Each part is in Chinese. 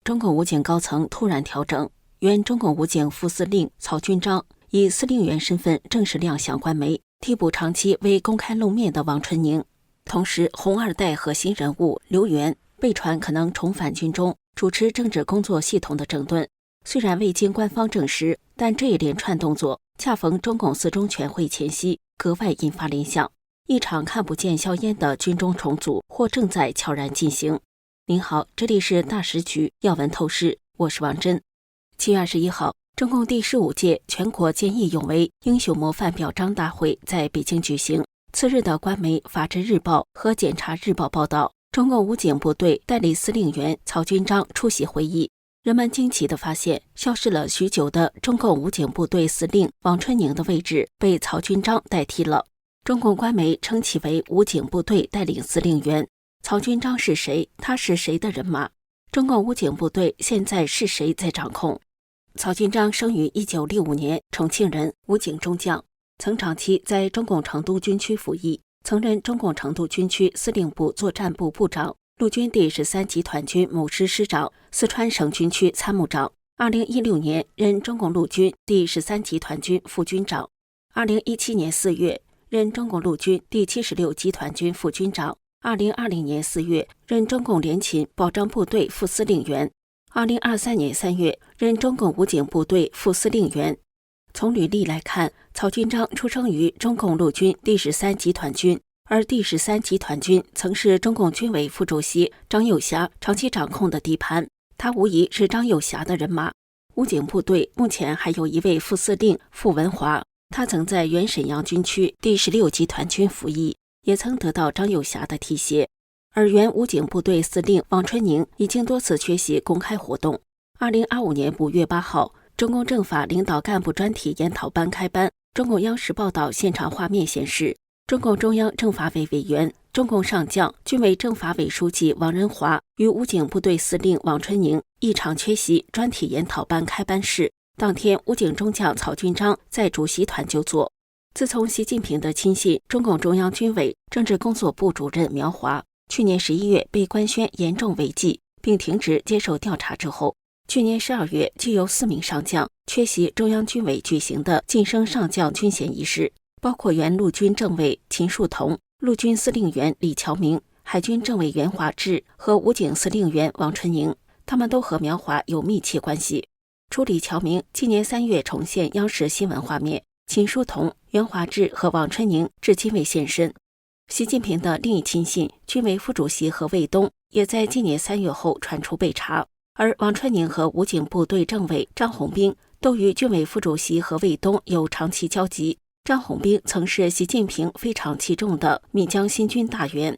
中共武警高层突然调整，原中共武警副司令曹军章以司令员身份正式亮相官媒，替补长期未公开露面的王春宁。同时，红二代核心人物刘源被传可能重返军中，主持政治工作系统的整顿。虽然未经官方证实，但这一连串动作恰逢中共四中全会前夕，格外引发联想。一场看不见硝烟的军中重组或正在悄然进行。您好，这里是大时局要闻透视，我是王真。7月21号，中共第15届全国见义勇为英雄模范表彰大会在北京举行。次日的官媒《法制日报》和《检察日报》报道，中共武警部队代理司令员曹军章出席会议。人们惊奇地发现，消失了许久的中共武警部队司令王春宁的位置被曹军章代替了。中共官媒称其为武警部队带领司令员。曹军章是谁？他是谁的人马？中共武警部队现在是谁在掌控？曹军章生于1965年，重庆人，武警中将，曾长期在中共成都军区服役，曾任中共成都军区司令部作战部部长、陆军第13集团军某师师长、四川省军区参谋长。2016年任中共陆军第13集团军副军长。2017年4月任中共陆军第76集团军副军长。2020年4月任中共联勤保障部队副司令员。2023年3月任中共武警部队副司令员。从履历来看，曹军章出生于中共陆军第13集团军，而第13集团军曾是中共军委副主席张又侠长期掌控的地盘，他无疑是张又侠的人马。武警部队目前还有一位副司令傅文华，他曾在原沈阳军区第16集团军服役，也曾得到张又侠的提携。而原武警部队司令王春宁已经多次缺席公开活动。2025年5月8号，中共政法领导干部专题研讨班开班。中共央视报道现场画面显示，中共中央政法委委员、中共上将、军委政法委书记王仁华与武警部队司令王春宁一场缺席专题研讨班开班式。当天，武警中将曹军章在主席团就坐。自从习近平的亲信、中共中央军委政治工作部主任苗华去年11月被官宣严重违纪，并停职接受调查之后，去年12月就有4名上将缺席中央军委举行的晋升上将军衔仪式，包括原陆军政委秦树同、陆军司令员李乔明、海军政委袁华志和武警司令员王春宁，他们都和苗华有密切关系。除李乔明今年3月重现央视新闻画面，秦树同、袁华志和王春宁至今未现身。习近平的另一亲信军委副主席何卫东也在今年3月后传出被查，而王春宁和武警部队政委张宏斌都与军委副主席何卫东有长期交集。张宏斌曾是习近平非常器重的岷江新军大员。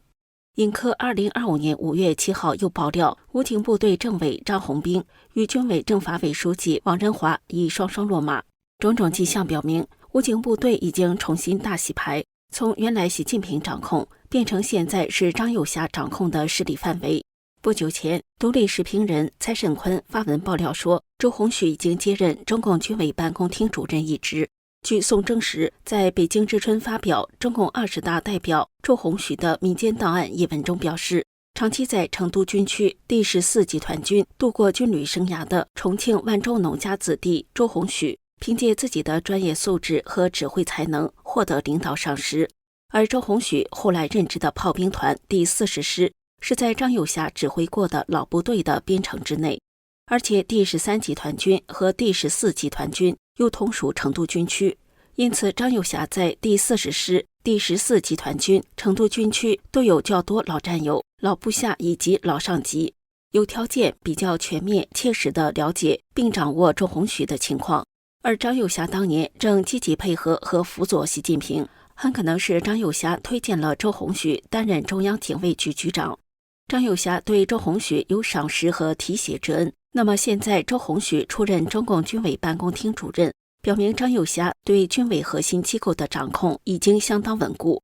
尹科2025年5月7号又爆料，武警部队政委张宏斌与军委政法委书记王仁华已双双落马。种种迹象表明，武警部队已经重新大洗牌，从原来习近平掌控变成现在是张又侠掌控的势力范围。不久前，独立时评人蔡慎坤发文爆料说，周鸿许已经接任中共军委办公厅主任一职。据宋征时在北京之春发表中共20大代表周鸿许的民间档案一文中表示，长期在成都军区第14集团军度过军旅生涯的重庆万州农家子弟周鸿许，凭借自己的专业素质和指挥才能获得领导赏识。而周鸿许后来任职的炮兵团第40师是在张又侠指挥过的老部队的编程之内，而且第13集团军和第14集团军又同属成都军区，因此张又侠在第40师、第14集团军、成都军区都有较多老战友、老部下以及老上级，有条件比较全面切实地了解并掌握周鸿许的情况。而张又侠当年正积极配合和辅佐习近平，很可能是张又侠推荐了周鸿许担任中央警卫局局长。张又侠对周鸿许有赏识和提携之恩，那么现在周鸿许出任中共军委办公厅主任，表明张又侠对军委核心机构的掌控已经相当稳固。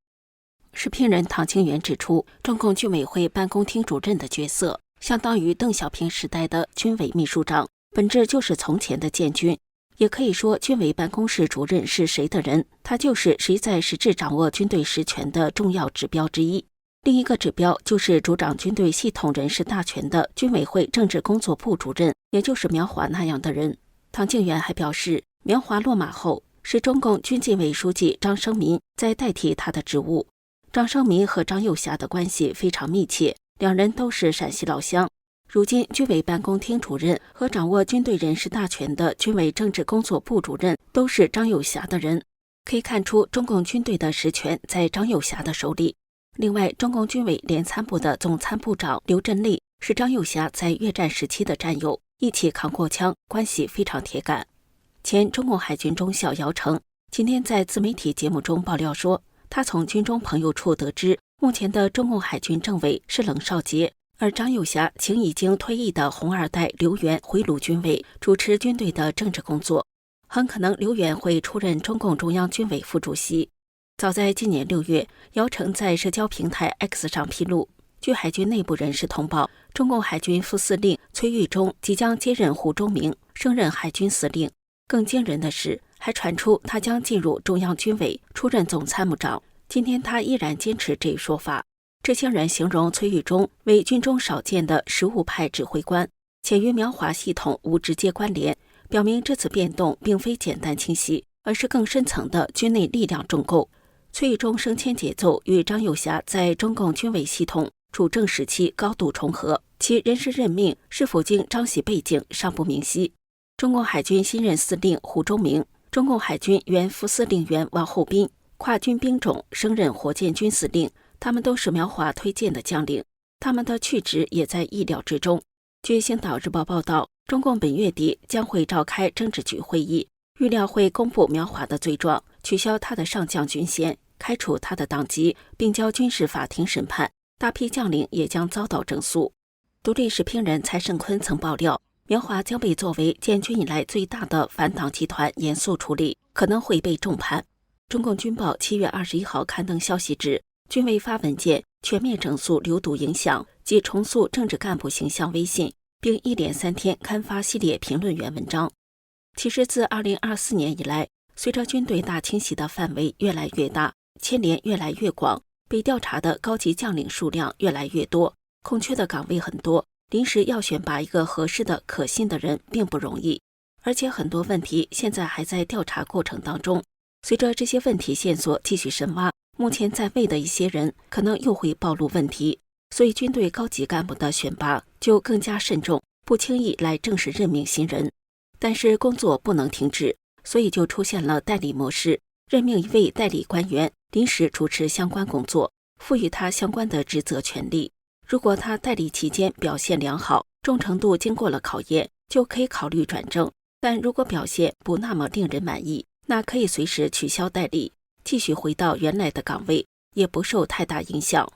时评人唐清源指出，中共军委会办公厅主任的角色相当于邓小平时代的军委秘书长，本质就是从前的建军。也可以说，军委办公室主任是谁的人，他就是谁在实质掌握军队实权的重要指标之一。另一个指标就是主掌军队系统人事大权的军委会政治工作部主任，也就是苗华那样的人。唐靖元还表示，苗华落马后，是中共军纪委书记张生民在代替他的职务。张生民和张又侠的关系非常密切，两人都是陕西老乡。如今军委办公厅主任和掌握军队人事大权的军委政治工作部主任都是张又侠的人，可以看出中共军队的实权在张又侠的手里。另外，中共军委联参部的总参部长刘振立是张又侠在越战时期的战友，一起扛过枪，关系非常铁杆。前中共海军中校姚成今天在自媒体节目中爆料说，他从军中朋友处得知，目前的中共海军政委是冷少杰，而张又侠请已经退役的红二代刘源回鲁军委主持军队的政治工作，很可能刘源会出任中共中央军委副主席。早在今年6月，姚成在社交平台 X 上披露，据海军内部人士通报，中共海军副司令崔玉忠即将接任胡忠明，升任海军司令。更惊人的是，还传出他将进入中央军委，出任总参谋长。今天他依然坚持这一说法。知情人形容崔玉忠为军中少见的实务派指挥官，且与苗华系统无直接关联，表明这次变动并非简单清晰，而是更深层的军内力量重构。崔玉忠升迁节奏与张又侠在中共军委系统主政时期高度重合，其人事任命是否经张喜背景尚不明晰。中共海军新任司令胡忠明、中共海军原副司令员王厚斌跨军兵种升任火箭军司令，他们都是苗华推荐的将领，他们的去职也在意料之中。据《星岛日报》报道，中共本月底将会召开政治局会议，预料会公布苗华的罪状，取消他的上将军衔，开除他的党籍，并交军事法庭审判，大批将领也将遭到整肃。独立时评人蔡胜坤曾爆料，苗华将被作为建军以来最大的反党集团严肃处理，可能会被重判。中共军报7月21号刊登消息指，军委发文件全面整肃流毒影响及重塑政治干部形象微信，并一连3天刊发系列评论员文章。其实自2024年以来，随着军队大清洗的范围越来越大，牵连越来越广，被调查的高级将领数量越来越多，空缺的岗位很多，临时要选拔一个合适的可信的人并不容易，而且很多问题现在还在调查过程当中。随着这些问题线索继续深挖，目前在位的一些人可能又会暴露问题，所以军队高级干部的选拔就更加慎重，不轻易来正式任命新人。但是工作不能停止，所以就出现了代理模式，任命一位代理官员临时主持相关工作，赋予他相关的职责权利。如果他代理期间表现良好，忠诚度经过了考验，就可以考虑转正，但如果表现不那么令人满意，那可以随时取消代理，继续回到原来的岗位，也不受太大影响。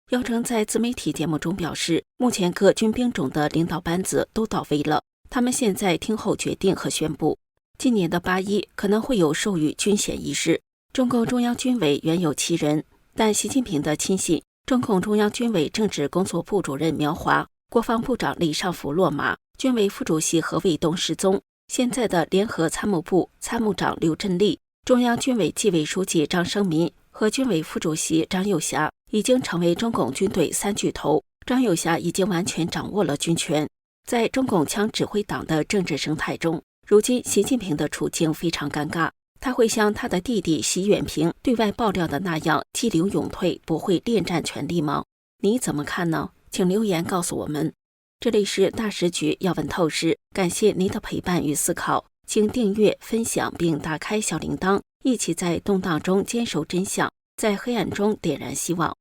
姚成在自媒体节目中表示，目前各军兵种的领导班子都到位了，他们现在听候决定和宣布。今年的8·1可能会有授予军衔仪式。中共中央军委原有7人，但习近平的亲信中共中央军委政治工作部主任苗华、国防部长李尚福落马，军委副主席何卫东失踪，现在的联合参谋部参谋长刘振立、中央军委纪委书记张生民和军委副主席张又侠已经成为中共军队3巨头。张又侠已经完全掌握了军权。在中共枪指挥党的政治生态中，如今习近平的处境非常尴尬，他会像他的弟弟习远平对外爆料的那样激流勇退，不会恋战权力吗？你怎么看呢？请留言告诉我们。这里是大时局要闻透视，感谢您的陪伴与思考，请订阅、分享并打开小铃铛，一起在动荡中坚守真相，在黑暗中点燃希望。